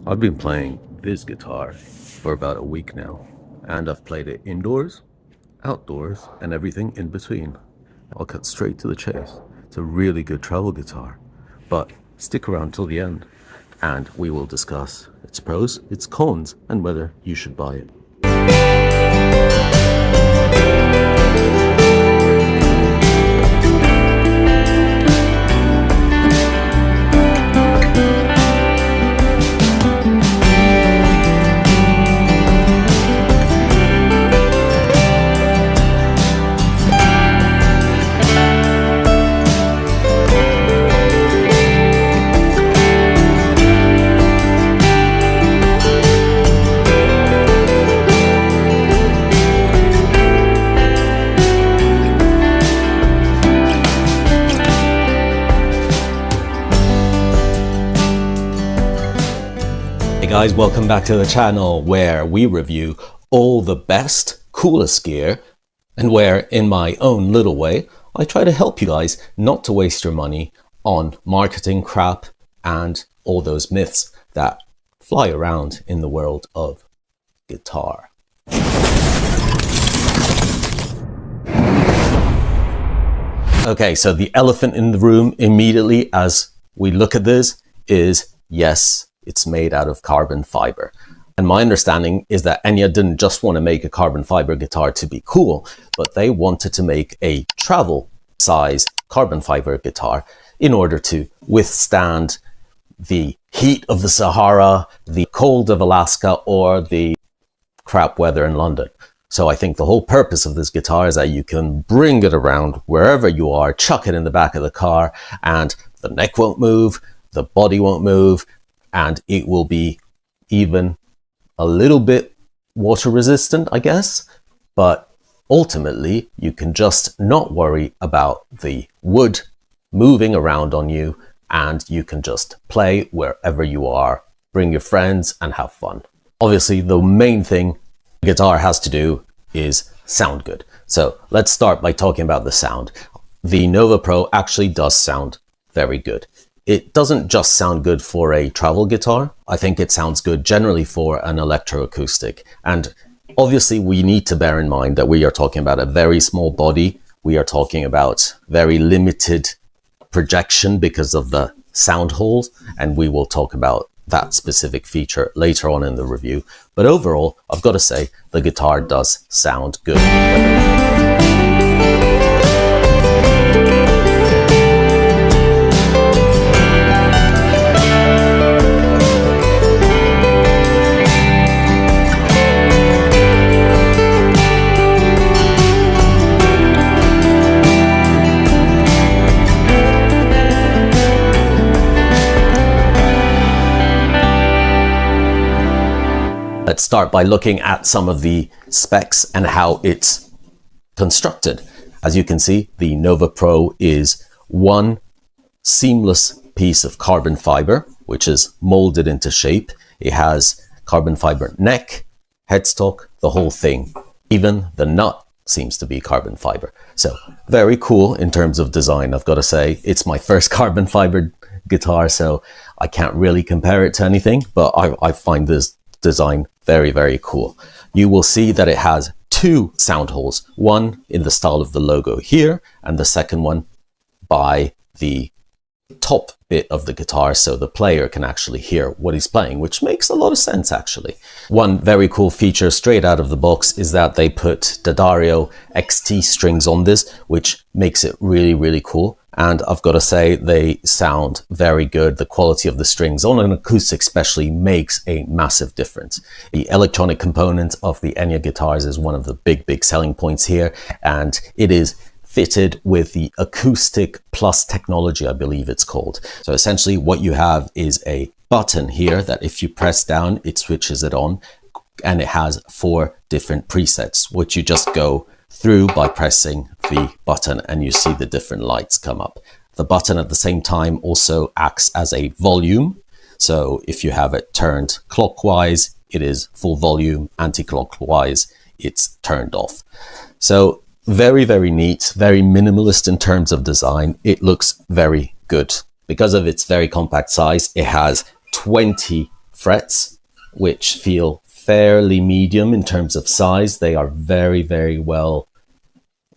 I've been playing this guitar for about a week now, and I've played it indoors, outdoors, and everything in between. I'll cut straight to the chase. It's a really good travel guitar, but stick around till the end, and we will discuss its pros, its cons, and whether you should buy it. Hey guys, welcome back to the channel where we review all the best, coolest gear, and where, in my own little way, I try to help you guys not to waste your money on marketing crap and all those myths that fly around in the world of guitar. Okay, so the elephant in the room immediately as we look at this is, yes, it's made out of carbon fiber. And my understanding is that Enya didn't just want to make a carbon fiber guitar to be cool, but they wanted to make a travel size carbon fiber guitar in order to withstand the heat of the Sahara, the cold of Alaska, or the crap weather in London. So I think the whole purpose of this guitar is that you can bring it around wherever you are, chuck it in the back of the car, and the neck won't move, the body won't move, and it will be even a little bit water resistant, I guess. But ultimately, you can just not worry about the wood moving around on you, and you can just play wherever you are, bring your friends, and have fun. Obviously, the main thing the guitar has to do is sound good. So let's start by talking about the sound. The Nova Pro actually does sound very good. It doesn't just sound good for a travel guitar. I think it sounds good generally for an electroacoustic. And obviously we need to bear in mind that we are talking about a very small body. We are talking about very limited projection because of the sound holes. And we will talk about that specific feature later on in the review. But overall, I've got to say the guitar does sound good. Let's start by looking at some of the specs and how it's constructed. As you can see, the Nova Pro is one seamless piece of carbon fiber, which is molded into shape. It has carbon fiber neck, headstock, the whole thing. Even the nut seems to be carbon fiber. So very cool in terms of design, I've got to say. It's my first carbon fiber guitar, so I can't really compare it to anything, but I find this design very, very cool. You will see that it has two sound holes, one in the style of the logo here, and the second one by the top bit of the guitar so the player can actually hear what he's playing, which makes a lot of sense actually. One very cool feature straight out of the box is that they put D'Addario XT strings on this, which makes it really, really cool. And I've got to say, they sound very good. The quality of the strings on an acoustic especially makes a massive difference. The electronic component of the Enya guitars is one of the big selling points here. And it is fitted with the Acoustic Plus technology, I believe it's called. So essentially what you have is a button here that if you press down, it switches it on. And it has 4 different presets, which you just go through by pressing the button and you see the different lights come up. The button at the same time also acts as a volume. So if you have it turned clockwise, it is full volume, anti-clockwise, it's turned off. So very, very neat, very minimalist in terms of design. It looks very good. Because of its very compact size, it has 20 frets, which feel fairly medium in terms of size. They are very, very well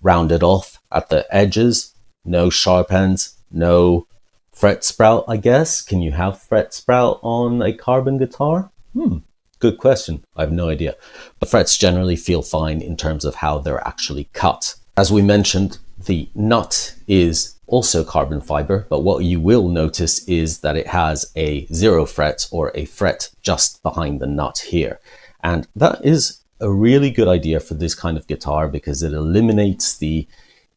rounded off at the edges, no sharp ends, no fret sprout, I guess. Can you have fret sprout on a carbon guitar? Good question. I have no idea. But frets generally feel fine in terms of how they're actually cut. As we mentioned, the nut is also carbon fiber, but what you will notice is that it has a 0 fret or a fret just behind the nut here. And that is a really good idea for this kind of guitar because it eliminates the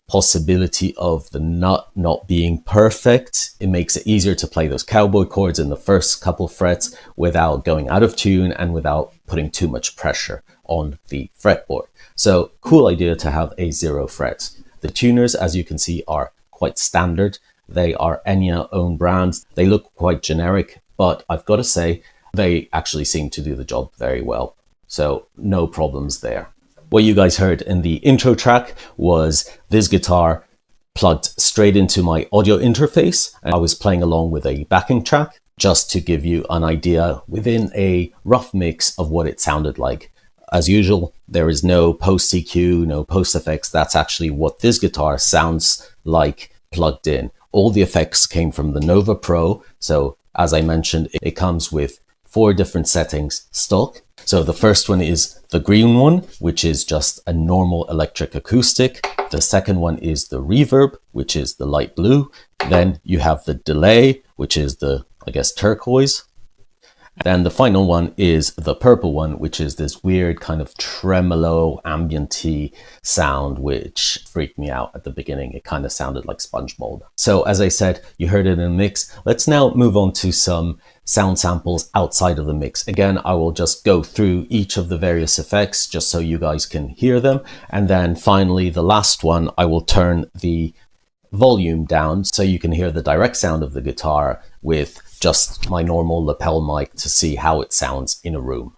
possibility of the nut not being perfect. It makes it easier to play those cowboy chords in the first couple frets without going out of tune and without putting too much pressure on the fretboard. So cool idea to have a 0 fret. The tuners, as you can see, are quite standard. They are Enya own brands. They look quite generic, but I've got to say they actually seem to do the job very well. So no problems there. What you guys heard in the intro track was this guitar plugged straight into my audio interface. I was playing along with a backing track just to give you an idea within a rough mix of what it sounded like. As usual, there is no post EQ, no post effects. That's actually what this guitar sounds like plugged in. All the effects came from the Nova Pro. So as I mentioned, it comes with 4 different settings stock. So the first one is the green one, which is just a normal electric acoustic. The second one is the reverb, which is the light blue. Then you have the delay, which is the, I guess, turquoise. Then the final one is the purple one, which is this weird kind of tremolo ambient-y sound, which freaked me out at the beginning. It kind of sounded like sponge mold. So as I said, you heard it in the mix. Let's now move on to some sound samples outside of the mix. Again, I will just go through each of the various effects just so you guys can hear them. And then finally, the last one, I will turn the volume down so you can hear the direct sound of the guitar with just my normal lapel mic to see how it sounds in a room.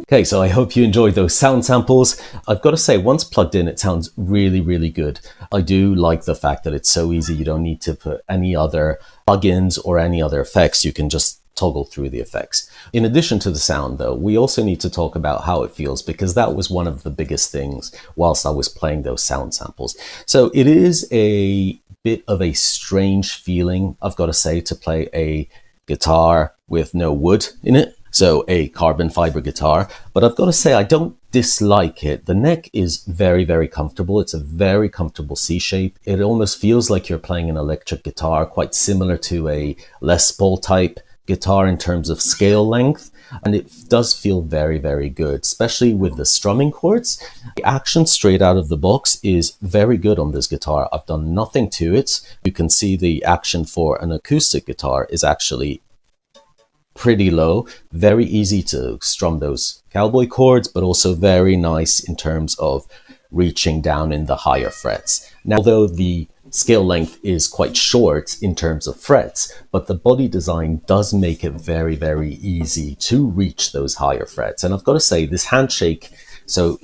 Okay, so I hope you enjoyed those sound samples. I've got to say, once plugged in, it sounds really, really good. I do like the fact that it's so easy. You don't need to put any other plugins or any other effects. You can just toggle through the effects. In addition to the sound, though, we also need to talk about how it feels, because that was one of the biggest things whilst I was playing those sound samples. So it is a bit of a strange feeling, I've got to say, to play a guitar with no wood in it, so a carbon fiber guitar. But I've got to say, I don't dislike it. The neck is very, very comfortable. It's a very comfortable C shape. It almost feels like you're playing an electric guitar, quite similar to a Les Paul type guitar in terms of scale length. And it does feel very, very good, especially with the strumming chords. The action straight out of the box is very good on this guitar. I've done nothing to it. You can see the action for an acoustic guitar is actually pretty low, very easy to strum those cowboy chords, but also very nice in terms of reaching down in the higher frets. Now, although the scale length is quite short in terms of frets, but the body design does make it very, very easy to reach those higher frets. And I've got to say, this handshake, so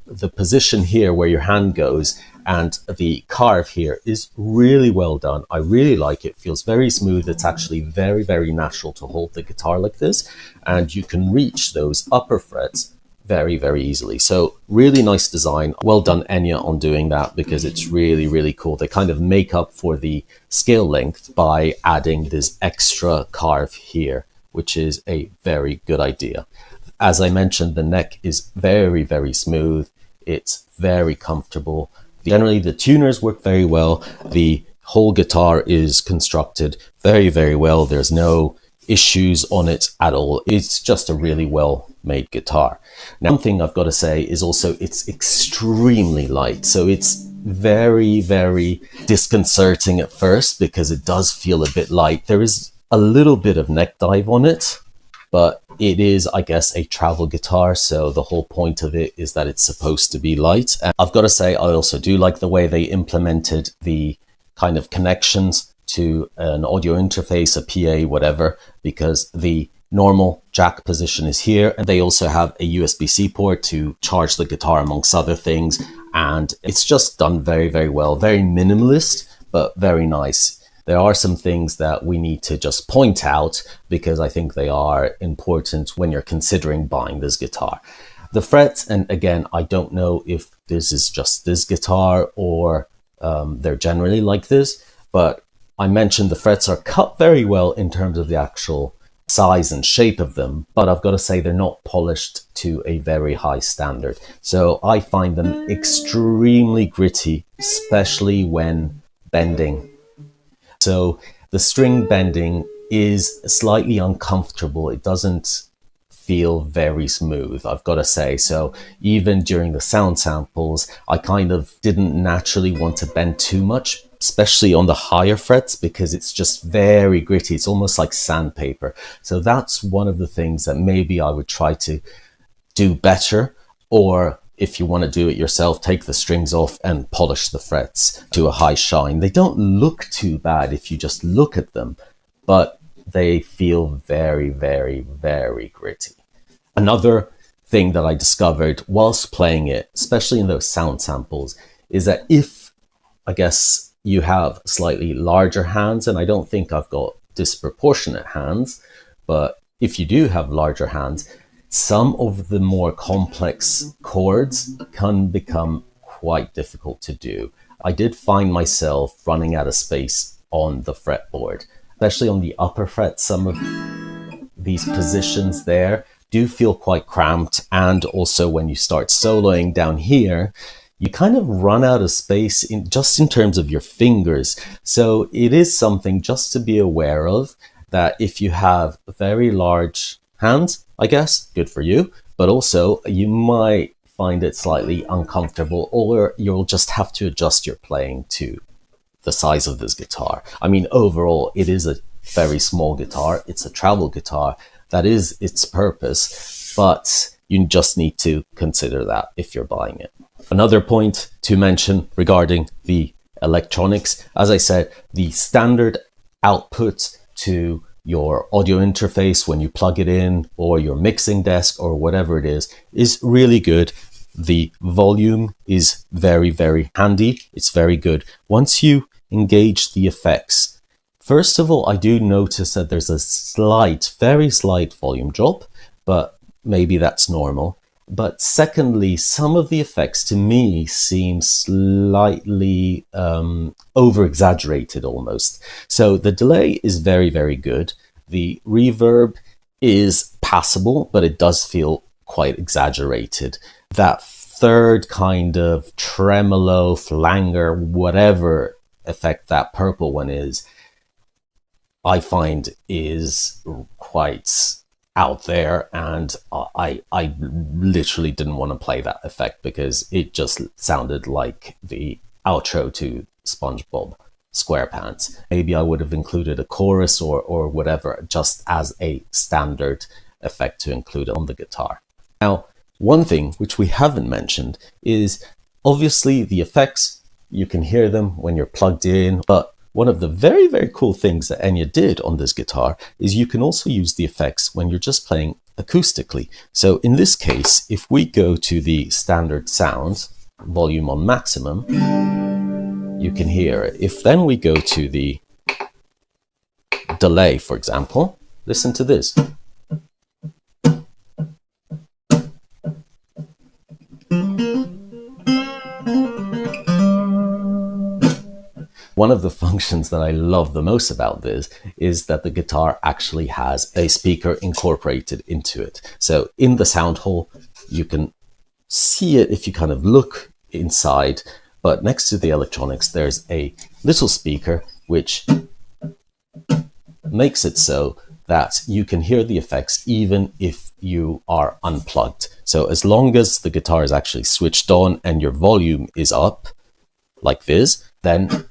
the position here where your hand goes and the carve here is really well done. I really like it. It feels very smooth. It's actually very, very natural to hold the guitar like this. And you can reach those upper frets very, very easily. So really nice design. Well done, Enya, on doing that, because it's really, really cool. They kind of make up for the scale length by adding this extra carve here, which is a very good idea. As I mentioned, the neck is very, very smooth. It's very comfortable. Generally, the tuners work very well. The whole guitar is constructed very, very well. There's no issues on it at all. It's just a really well made guitar. Now, one thing I've got to say is also it's extremely light. So it's very, very disconcerting at first because it does feel a bit light. There is a little bit of neck dive on it, but it is, I guess, a travel guitar. So the whole point of it is that it's supposed to be light. And I've got to say, I also do like the way they implemented the kind of connections to an audio interface, a PA, whatever, because the normal jack position is here. And they also have a USB-C port to charge the guitar, amongst other things. And it's just done very, very well. Very minimalist, but very nice. There are some things that we need to just point out because I think they are important when you're considering buying this guitar. The frets, and again, I don't know if this is just this guitar or they're generally like this, but I mentioned the frets are cut very well in terms of the actual size and shape of them, but I've got to say they're not polished to a very high standard. So I find them extremely gritty, especially when bending. So the string bending is slightly uncomfortable. It doesn't feel very smooth, I've got to say. So even during the sound samples, I kind of didn't naturally want to bend too much, especially on the higher frets, because it's just very gritty. It's almost like sandpaper. So that's one of the things that maybe I would try to do better, or if you want to do it yourself, take the strings off and polish the frets to a high shine. They don't look too bad if you just look at them, but they feel very, very, very gritty. Another thing that I discovered whilst playing it, especially in those sound samples, is that if, I guess, you have slightly larger hands, and I don't think I've got disproportionate hands, but if you do have larger hands, some of the more complex chords can become quite difficult to do. I did find myself running out of space on the fretboard, especially on the upper fret. Some of these positions there do feel quite cramped. And also when you start soloing down here, you kind of run out of space in terms of your fingers. So it is something just to be aware of, that if you have very large hands, I guess, good for you, but also you might find it slightly uncomfortable, or you'll just have to adjust your playing to the size of this guitar. I mean, overall, it is a very small guitar. It's a travel guitar. That is its purpose, but you just need to consider that if you're buying it. Another point to mention regarding the electronics, as I said, the standard output to your audio interface when you plug it in, or your mixing desk, or whatever it is really good. The volume is very, very handy. It's very good. Once you engage the effects, first of all, I do notice that there's a slight, very slight volume drop, but maybe that's normal. But secondly, some of the effects to me seem slightly over-exaggerated almost. So the delay is very, very good. The reverb is passable, but it does feel quite exaggerated. That third kind of tremolo, flanger, whatever effect that purple one is, I find is quite out there, and I literally didn't want to play that effect because it just sounded like the outro to SpongeBob SquarePants. Maybe I would have included a chorus or whatever just as a standard effect to include on the guitar. Now, one thing which we haven't mentioned is obviously the effects, you can hear them when you're plugged in, but one of the very, very cool things that Enya did on this guitar is you can also use the effects when you're just playing acoustically. So in this case, if we go to the standard sounds, volume on maximum, you can hear it. If then we go to the delay, for example, listen to this. One of the functions that I love the most about this is that the guitar actually has a speaker incorporated into it. So in the sound hole, you can see it if you kind of look inside, but next to the electronics, there's a little speaker which makes it so that you can hear the effects even if you are unplugged. So as long as the guitar is actually switched on and your volume is up like this, then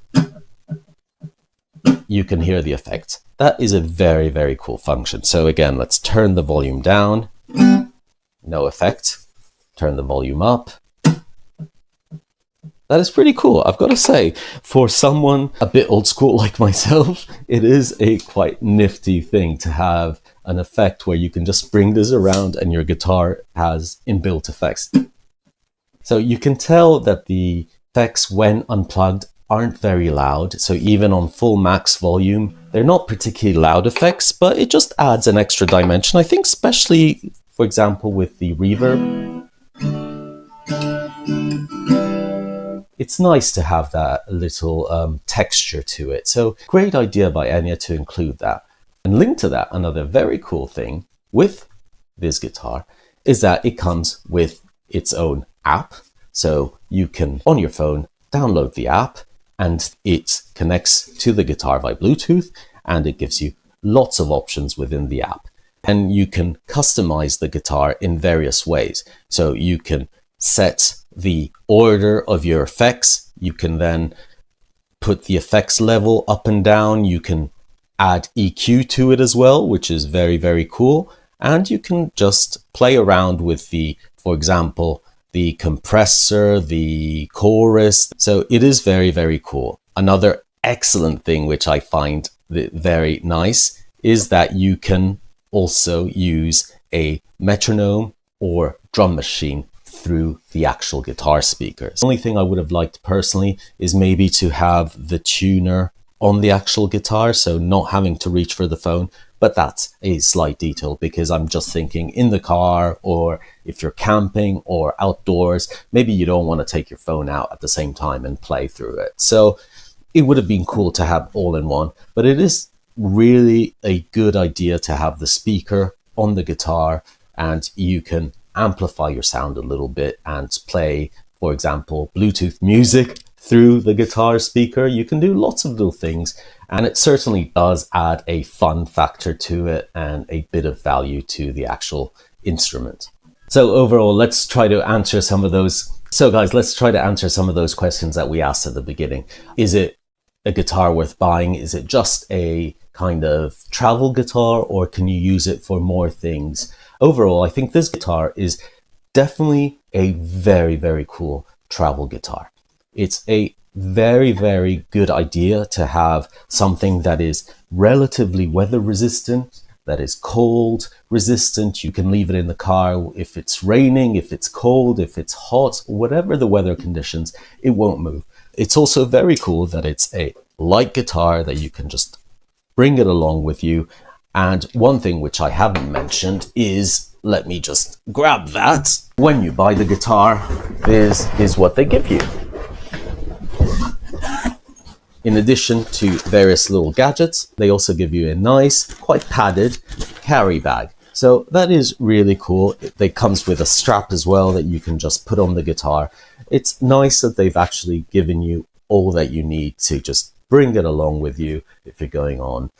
you can hear the effect. That is a very, very cool function. So again, let's turn the volume down. No effect. Turn the volume up. That is pretty cool, I've got to say. For someone a bit old school like myself, it is a quite nifty thing to have an effect where you can just bring this around and your guitar has inbuilt effects. So you can tell that the effects when unplugged aren't very loud. So even on full max volume, they're not particularly loud effects, but it just adds an extra dimension. I think especially, for example, with the reverb, it's nice to have that little texture to it. So great idea by Enya to include that. And linked to that, another very cool thing with this guitar is that it comes with its own app. So you can, on your phone, download the app, and it connects to the guitar by Bluetooth, and it gives you lots of options within the app. And you can customize the guitar in various ways. So you can set the order of your effects. You can then put the effects level up and down. You can add EQ to it as well, which is very, very cool. And you can just play around with the, for example, the compressor, the chorus. So it is very, very cool. Another excellent thing which I find very nice is that you can also use a metronome or drum machine through the actual guitar speakers. The only thing I would have liked personally is maybe to have the tuner on the actual guitar, so not having to reach for the phone, but that's a slight detail because I'm just thinking in the car, or if you're camping or outdoors, maybe you don't want to take your phone out at the same time and play through it. So it would have been cool to have all in one, but it is really a good idea to have the speaker on the guitar, and you can amplify your sound a little bit and play, for example, Bluetooth music through the guitar speaker. You can do lots of little things, and it certainly does add a fun factor to it and a bit of value to the actual instrument. So overall, let's try to answer some of those. So guys, let's try to answer some of those questions that we asked at the beginning. Is it a guitar worth buying? Is it just a kind of travel guitar, or can you use it for more things? Overall, I think this guitar is definitely a very, very cool travel guitar. It's a very, very good idea to have something that is relatively weather resistant, that is cold resistant. You can leave it in the car if it's raining, if it's cold, if it's hot, whatever the weather conditions, it won't move. It's also very cool that it's a light guitar that you can just bring it along with you. And one thing which I haven't mentioned is, let me just grab that. When you buy the guitar, this is what they give you. In addition to various little gadgets, they also give you a nice, quite padded carry bag. So that is really cool. It comes with a strap as well that you can just put on the guitar. It's nice that they've actually given you all that you need to just bring it along with you if you're going on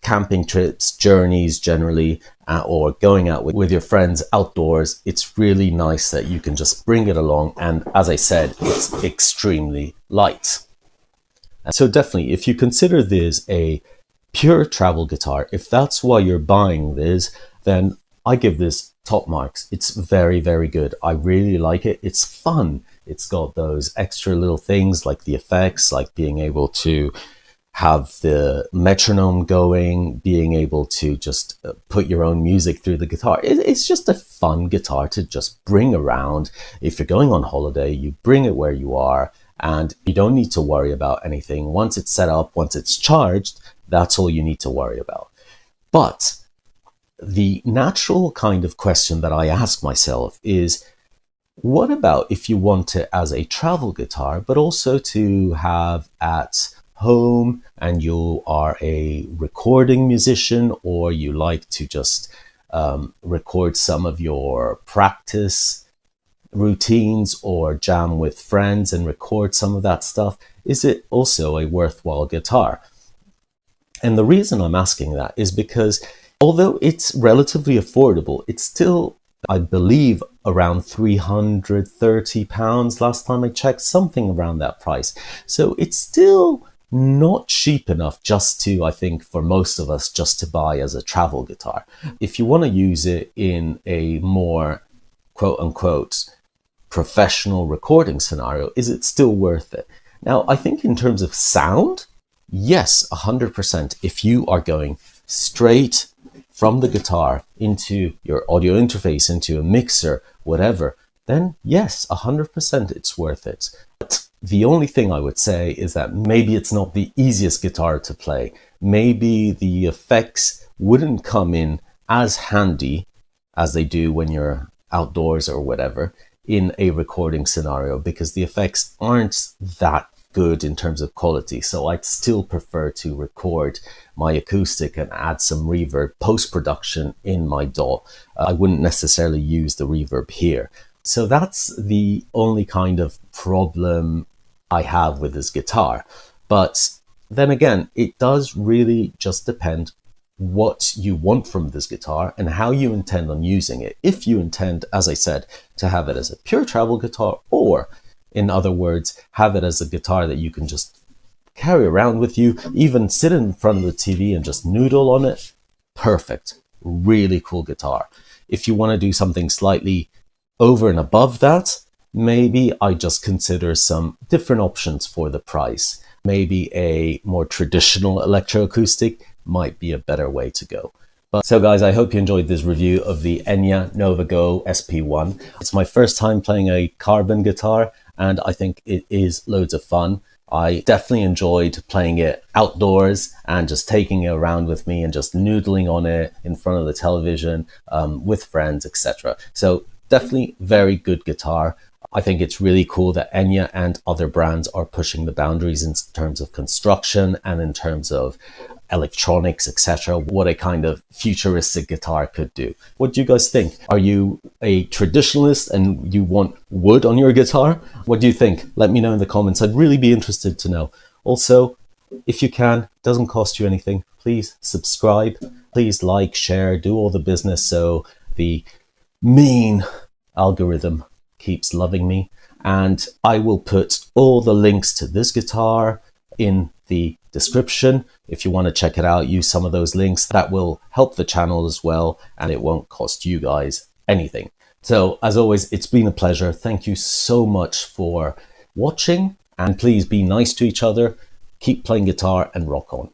camping trips, journeys generally, or going out with your friends outdoors. It's really nice that you can just bring it along. And as I said, it's extremely light. So definitely, if you consider this a pure travel guitar, if that's why you're buying this, then I give this top marks. It's very, very good. I really like it. It's fun. It's got those extra little things like the effects, like being able to have the metronome going, being able to just put your own music through the guitar. It's just a fun guitar to just bring around. If you're going on holiday, you bring it where you are, and you don't need to worry about anything. Once it's set up, once it's charged, that's all you need to worry about. But the natural kind of question that I ask myself is, what about if you want it as a travel guitar, but also to have at home and you are a recording musician, or you like to just record some of your practice routines or jam with friends and record some of that stuff? Is it also a worthwhile guitar? And the reason I'm asking that is because although it's relatively affordable, it's still, I believe, around £330 last time I checked, something around that price. So it's still not cheap enough just to, I think, for most of us, just to buy as a travel guitar. If you want to use it in a more quote unquote professional recording scenario, is it still worth it? Now, I think in terms of sound, yes, 100%. If you are going straight from the guitar into your audio interface, into a mixer, whatever, then yes, 100% it's worth it. But the only thing I would say is that maybe it's not the easiest guitar to play. Maybe the effects wouldn't come in as handy as they do when you're outdoors or whatever in a recording scenario, because the effects aren't that good in terms of quality. So I'd still prefer to record my acoustic and add some reverb post-production in my DAW. I wouldn't necessarily use the reverb here. So that's the only kind of problem I have with this guitar. But then again, it does really just depend what you want from this guitar and how you intend on using it. If you intend, as I said, to have it as a pure travel guitar, or in other words, have it as a guitar that you can just carry around with you, even sit in front of the TV and just noodle on it, perfect. Really cool guitar. If you want to do something slightly over and above that, maybe I just consider some different options for the price. Maybe a more traditional electroacoustic might be a better way to go. So guys, I hope you enjoyed this review of the Enya Nova Go SP-1. It's my first time playing a carbon guitar, and I think it is loads of fun. I definitely enjoyed playing it outdoors and just taking it around with me and just noodling on it in front of the television with friends, etc. So definitely very good guitar. I think it's really cool that Enya and other brands are pushing the boundaries in terms of construction and in terms of electronics, etc. What a kind of futuristic guitar could do. What do you guys think? Are you a traditionalist and you want wood on your guitar? What do you think? Let me know in the comments. I'd really be interested to know. Also, if you can, it doesn't cost you anything, please subscribe, please like, share, do all the business so the mean algorithm keeps loving me. And I will put all the links to this guitar in the description. If you want to check it out, use some of those links. That will help the channel as well, and it won't cost you guys anything. So as always, it's been a pleasure. Thank you so much for watching, and please be nice to each other, keep playing guitar, and rock on.